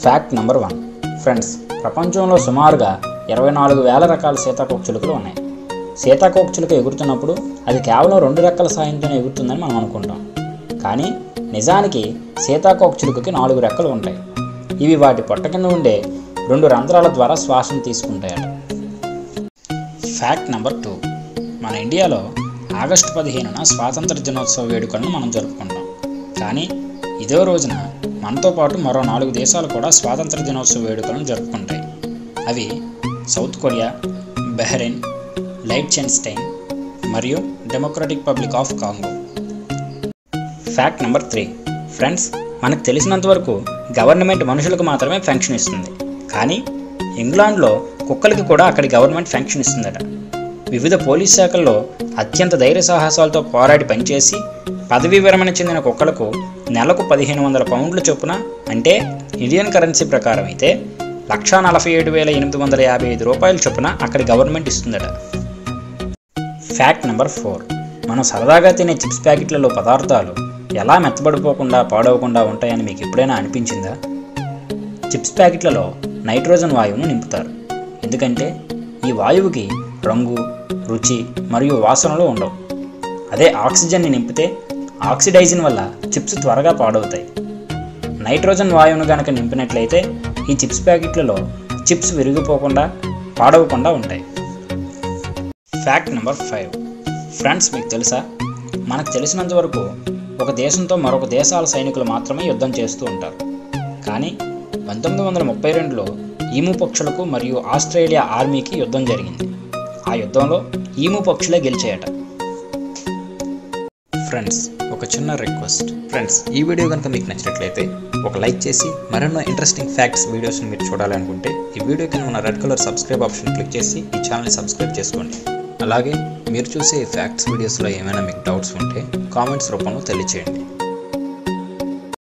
Fact number 1. Friends, ప్రపంచంలో సుమారుగా 24,000 రకాల సీతాకోకచిలుకలు ఉన్నాయి. సీతాకోకచిలుక ఎగురుతున్నప్పుడు అది కేవలం 2 రెక్కల సాయంతోనే ఎగురుతుందని మనం అనుకుంటాం. కానీ నిజానికి సీతాకోకచిలుకకి 4 రెక్కలు ఉంటాయి. ఇవి వాటి పొట్ట కింద ఉండే 2 రంధ్రాల ద్వారా శ్వాసను తీసుకుంటాయట. Fact number 2. మన ఇండియాలో ఆగస్టు 15న స్వాతంత్ర దినోత్సవ వేడుకలను మనం జరుపుకుంటాం. కానీ ఇదే రోజున మనతో పాటు మరో 4 దేశాలు కూడా స్వాతంత్ర దినోత్సవ వేడుకలను జరుపుకుంటాయి. అవి సౌత్ కొరియా, బహ్రెయిన్, లైట్చెన్స్టైన్ మరియు democratic republic of Congo. Fact number 3. Friends, మనకు తెలిసినంతవరకు గవర్నమెంట్ మనుషులకు మాత్రమే ఫెన్షన్ ఇస్తుంది. కానీ ఇంగ్లాండ్లో కుక్కలకి కూడా అక్కడి గవర్నమెంట్ ఫెన్షన్ ఇస్తుందట. వివిధ పోలీస్ శాఖల్లో అత్యంత ధైర్య సాహసాలతో పోరాడి పనిచేసి పదవీ విరమణ చెందిన కుక్కలకు నెలకు 1,500 పౌండ్ల చొప్పున, అంటే ఇండియన్ కరెన్సీ ప్రకారం అయితే 1,47,855 రూపాయల చొప్పున అక్కడి గవర్నమెంట్ ఇస్తుందట. Fact number 4. మనం సరదాగా తినే చిప్స్ ప్యాకెట్లలో పదార్థాలు ఎలా మెత్తబడిపోకుండా పాడవకుండా ఉంటాయని మీకు ఎప్పుడైనా అనిపించిందా? చిప్స్ ప్యాకెట్లలో నైట్రోజన్ వాయువును నింపుతారు. ఎందుకంటే ఈ వాయువుకి రంగు, రుచి మరియు వాసనలు ఉండవు. అదే ఆక్సిజన్ని నింపితే ఆక్సిడైజిన్ వల్ల చిప్స్ త్వరగా పాడవుతాయి. నైట్రోజన్ వాయువును కనుక నింపినట్లయితే ఈ చిప్స్ ప్యాకెట్లలో చిప్స్ విరిగిపోకుండా పాడవకుండా ఉంటాయి. Fact number 5. ఫ్రెండ్స్, మీకు తెలుసా, మనకు తెలిసినంత వరకు ఒక దేశంతో మరొక దేశాల సైనికులు మాత్రమే యుద్ధం చేస్తూ ఉంటారు. కానీ 1932లో ఈము పక్షులకు మరియు ఆస్ట్రేలియా ఆర్మీకి యుద్ధం జరిగింది. ఆ యుద్ధంలో ఈము పక్షులే గెలిచాయట. ఫ్రెండ్స్, ఒక చిన్న రిక్వెస్ట్. ఫ్రెండ్స్, ఈ వీడియో కనుక మీకు నచ్చినట్లయితే ఒక లైక్ చేసి మరెన్నో ఇంట్రెస్టింగ్ ఫ్యాక్ట్స్ వీడియోస్ని మీరు చూడాలనుకుంటే ఈ వీడియో కింద ఉన్న red colour subscribe option click చేసి ఈ ఛానల్ని సబ్స్క్రైబ్ చేసుకోండి. అలాగే మీరు చూసే ఫ్యాక్ట్స్ వీడియోస్లో ఏమైనా మీకు డౌట్స్ ఉంటే కామెంట్స్ రూపంలో తెలియచేయండి.